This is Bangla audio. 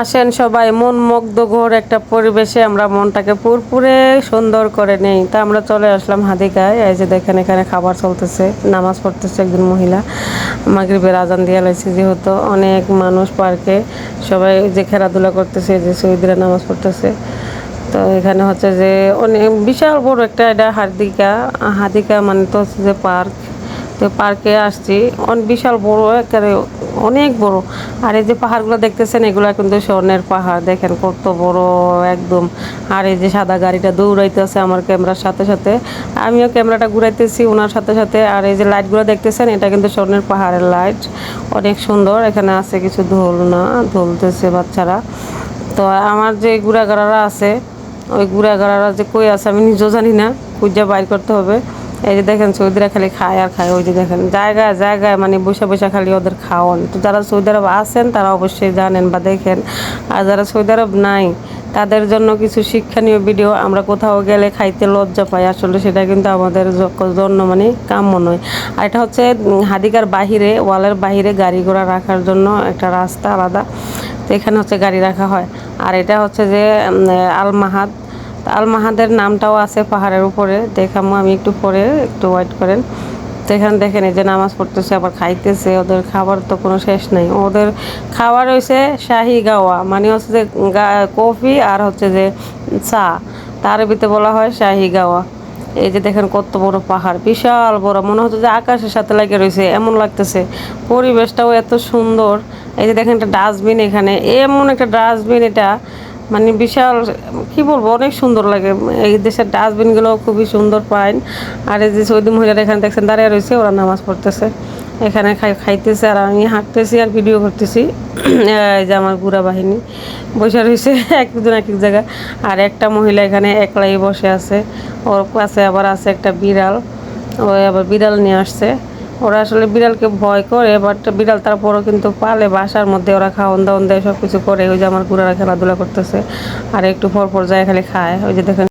আসেন সবাই, মন মুগ্ধকর একটা পরিবেশে আমরা মনটাকে পুরপুরে সুন্দর করে নেই। তা আমরা চলে আসলাম হাদিকায়। এই যে দেখেন এখানে খাবার চলতেছে, নামাজ পড়তেছে একজন মহিলা। মাগরিবের আজান দিয়ে লাইছে, যেহেতু অনেক মানুষ পার্কে, সবাই যে খেলাধুলা করতেছে, যে শহীদরা নামাজ পড়তেছে। তো এখানে হচ্ছে যে অনেক বিশাল বড় একটা, এটা হাদিকা। হাদিকা মানে তো হচ্ছে যে পার্ক। তো পার্কে আসছি, বিশাল বড় একেবারে, অনেক বড়। আর এই যে পাহাড়গুলো দেখতেছেন, এগুলো কিন্তু স্বর্ণের পাহাড়, দেখেন কত বড় একদম। আর এই যে সাদা গাড়িটা দৌড়াইতেছে আমার ক্যামেরার সাথে সাথে, আমিও ক্যামেরাটা ঘুরাইতেছি ওনার সাথে সাথে। আর এই যে লাইটগুলো দেখতেছেন, এটা কিন্তু স্বর্ণের পাহাড়ের লাইট, অনেক সুন্দর। এখানে আছে কিছু দোলনা, দোলতেছে বাচ্চারা। তো আমার যে ঘোড়াঘাড়ারা আছে, ওই ঘোড়াঘাড়ারা যে কই আছে আমি নিজেও জানি না, খুঁজে বাইর করতে হবে। এই যে দেখেন সৌদিরা খালি খায় আর খায়, ওই যে দেখেন জায়গায় জায়গায় মানে বসে বসে খালি ওদের খাওয়ান। তো যারা সৌদি আরব আছেন তারা অবশ্যই জানেন বা দেখেন, আর যারা সৌদি আরব নাই তাদের জন্য কিছু শিক্ষণীয় ভিডিও। আমরা কোথাও গেলে খাইতে লজ্জা পাই, আসলে সেটা কিন্তু আমাদের জন্য মানে কাম্য নয়। আর এটা হচ্ছে হাদিকার বাহিরে, ওয়ালের বাহিরে গাড়ি ঘোড়া রাখার জন্য একটা রাস্তা আলাদা। তো এখানে হচ্ছে গাড়ি রাখা হয়। আর এটা হচ্ছে যে আল মাহাদ। আল মাহাদের নামটাও আছে পাহাড়ের উপরে, দেখামো আমি একটু পরে, একটু ওয়েট করেন। তো এখানে দেখেন এই যে নামাজ পড়তেছে আবার খাইতেছে, ওদের খাবার তো কোনো শেষ নাই। ওদের খাবার হয়েছে শাহি গাওয়া, মানে হচ্ছে যে কফি আর হচ্ছে যে চা, তার ভিতরে বলা হয় শাহি গাওয়া। এই যে দেখেন কত বড় পাহাড়, বিশাল বড়, মনে হচ্ছে যে আকাশের সাথে লাগে রয়েছে এমন লাগতেছে। পরিবেশটাও এত সুন্দর। এই যে দেখেন একটা ডাস্টবিন, এখানে এমন একটা ডাস্টবিন, এটা মানে বিশাল, কি বলবো, অনেক সুন্দর লাগে। এই দেশের ডাস্টবিনগুলো খুবই সুন্দর পাইন। আর এই যে সৌদি মহিলারা এখানে দেখছেন দাঁড়িয়ে রয়েছে, ওরা নামাজ পড়তেছে, এখানে খাইতেছে, আর আমি হাঁটতেছি আর ভিডিও করতেছি। এই যে আমার বুড়া বাহিনী বসে রয়েছে একজন এক এক জায়গায়। আর একটা মহিলা এখানে একলাই বসে আছে, ওর কাছে আবার আছে একটা বিড়াল, ওই আবার বিড়াল নিয়ে আসছে। ওরা আসলে বিড়ালকে ভয় করে, বাট বিড়াল তারপরও কিন্তু পালে, বাসার মধ্যে ওরা খাওয়ান দাওয়ান দেয়, সব কিছু করে। ওই যে আমার গুড়ারা খেলাধুলা করতেছে, আর একটু পর পর যায় খালি খায়। ওই যে দেখেন